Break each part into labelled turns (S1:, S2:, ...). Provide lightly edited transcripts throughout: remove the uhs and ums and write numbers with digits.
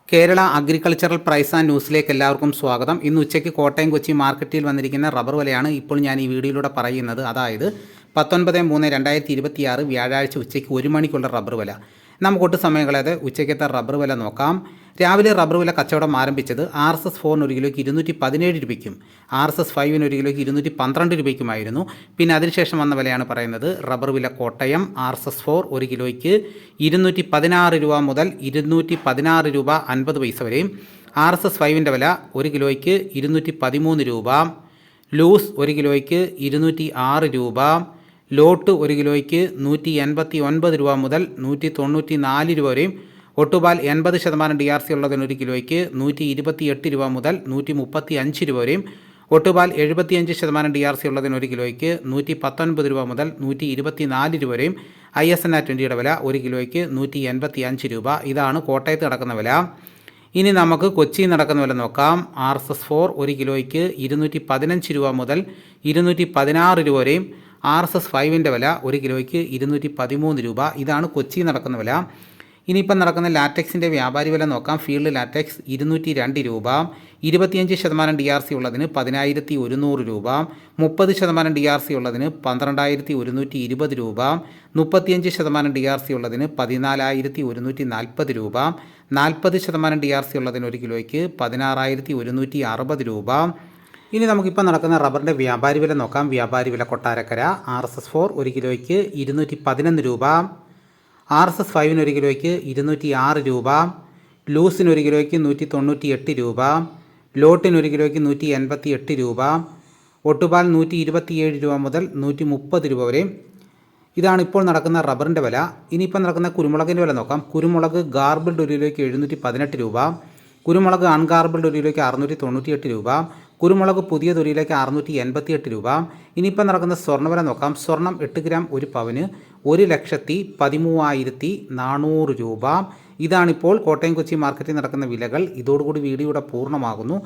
S1: Kerala agricultural price and ന്യൂസിലേക്ക് എല്ലാവർക്കും സ്വാഗതം. ഇന്ന് ഉച്ചയ്ക്ക് കോട്ടയം കൊച്ചി മാർക്കറ്റിൽ വന്നിരിക്കുന്ന റബ്ബർ വിലയാണ് ഇപ്പോൾ ഞാൻ ഈ വീഡിയോയിലൂടെ പറയുന്നത്. അതായത് 19/3/2026 വ്യാഴാഴ്ച ഉച്ചയ്ക്ക് 1 മണിക്കുള്ള റബ്ബർ വില. നമുക്കൊട്ട് സമയം കളയാതെ ഉച്ചയ്ക്കത്തെ റബ്ബർ വില നോക്കാം. രാവിലെ റബ്ബർ വില കച്ചവടം ആരംഭിച്ചത് RSS-4 ഒരു കിലോയ്ക്ക് 217 രൂപയ്ക്കും RSS-5 ഒരു കിലോയ്ക്ക് 212 രൂപയ്ക്കുമായിരുന്നു. പിന്നെ അതിനുശേഷം വന്ന വിലയാണ് പറയുന്നത്. റബ്ബർ വില കോട്ടയം RSS-4 ഒരു കിലോയ്ക്ക് 216 രൂപ മുതൽ 216 രൂപ 50 പൈസ വരെയും, RSS-5ൻ്റെ വില ഒരു കിലോയ്ക്ക് 213 രൂപ, ലൂസ് ഒരു കിലോയ്ക്ക് 206 രൂപ, ലോട്ട് ഒരു കിലോയ്ക്ക് 189 രൂപ മുതൽ 194 രൂപ വരെയും, ഒട്ടുപാൽ 80% DRC ഉള്ളതിന് ഒരു കിലോയ്ക്ക് 128 രൂപ മുതൽ 135 രൂപ വരെയും, ഒട്ടുപാൽ 75% DRC ഉള്ളതിന് ഒരു കിലോയ്ക്ക് 119 രൂപ മുതൽ 124 രൂപ വരെയും, ISNA 20യുടെ വില ഒരു കിലോയ്ക്ക് 185 രൂപ. ഇതാണ് കോട്ടയത്ത് നടക്കുന്ന വില. ഇനി നമുക്ക് കൊച്ചിയിൽ നടക്കുന്ന വില നോക്കാം. RSS-4 ഒരു കിലോയ്ക്ക് 215 രൂപ മുതൽ 216 രൂപ വരെയും, RSS-5ൻ്റെ വില ഒരു കിലോയ്ക്ക് 213 രൂപ. ഇതാണ് കൊച്ചിയിൽ നടക്കുന്ന വില. ഇനിയിപ്പം നടക്കുന്ന ലാറ്റക്സിൻ്റെ വ്യാപാരി വില നോക്കാം. ഫീൽഡ് ലാറ്റക്സ് 202 രൂപ, 25% DRC ഉള്ളതിന് 10,100 രൂപ, 30% DRC ഉള്ളതിന് 12,120 രൂപ, 35% DRC ഉള്ളതിന് 14,140 രൂപ, 40% DRC ഉള്ളതിന് ഒരു കിലോയ്ക്ക് 16,160 രൂപ. ഇനി നമുക്കിപ്പോൾ നടക്കുന്ന റബ്ബറിൻ്റെ വ്യാപാരി വില നോക്കാം. വ്യാപാരി വില കൊട്ടാരക്കര RSS-4 ഒരു കിലോയ്ക്ക് 211 രൂപ, RSS-5 ഒരു കിലോയ്ക്ക് 206 രൂപ, ലൂസിന് ഒരു കിലോയ്ക്ക് 198 രൂപ, ലോട്ടിന് ഒരു കിലോയ്ക്ക് 188 രൂപ, ഒട്ടുപാൽ 127 രൂപ മുതൽ 130 രൂപ വരെ. ഇതാണ് ഇപ്പോൾ നടക്കുന്ന റബ്ബറിൻ്റെ വില. ഇനിയിപ്പോൾ നടക്കുന്ന കുരുമുളകിൻ്റെ വില നോക്കാം. കുരുമുളക് ഗാർബിൾഡ് ഒരു കിലോയ്ക്ക് 718 രൂപ, കുരുമുളക് അൺഗാർബിൾഡ് ഒരു കിലോയ്ക്ക് 698 രൂപ, കുരുമുളക് പുതിയത് ഒരു കിലോയ്ക്ക് 688 രൂപ. ഇനിയിപ്പോൾ നടക്കുന്ന സ്വർണ്ണവില നോക്കാം. സ്വർണം 8 ഗ്രാം ഒരു പവന് 1,13,400 രൂപ. ഇതാണിപ്പോൾ കോട്ടയം കൊച്ചി മാർക്കറ്റിൽ നടക്കുന്ന വിലകൾ. ഇതോടുകൂടി വീഡിയോയുടെ പൂർണ്ണമാകുന്നു.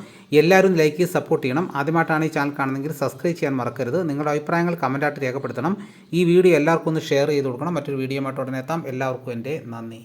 S1: എല്ലാവരും ലൈക്ക് ചെയ്ത് സപ്പോർട്ട് ചെയ്യണം. ആദ്യമായിട്ടാണ് ഈ ചാനൽ കാണുന്നതെങ്കിൽ സബ്സ്ക്രൈബ് ചെയ്യാൻ മറക്കരുത്. നിങ്ങളുടെ അഭിപ്രായങ്ങൾ കമൻറ്റായിട്ട് രേഖപ്പെടുത്തണം. ഈ വീഡിയോ എല്ലാവർക്കും ഒന്ന് ഷെയർ ചെയ്ത് കൊടുക്കണം. മറ്റൊരു വീഡിയോ ആയിട്ട് ഉടനെ എത്താം. എല്ലാവർക്കും എൻ്റെ നന്ദി.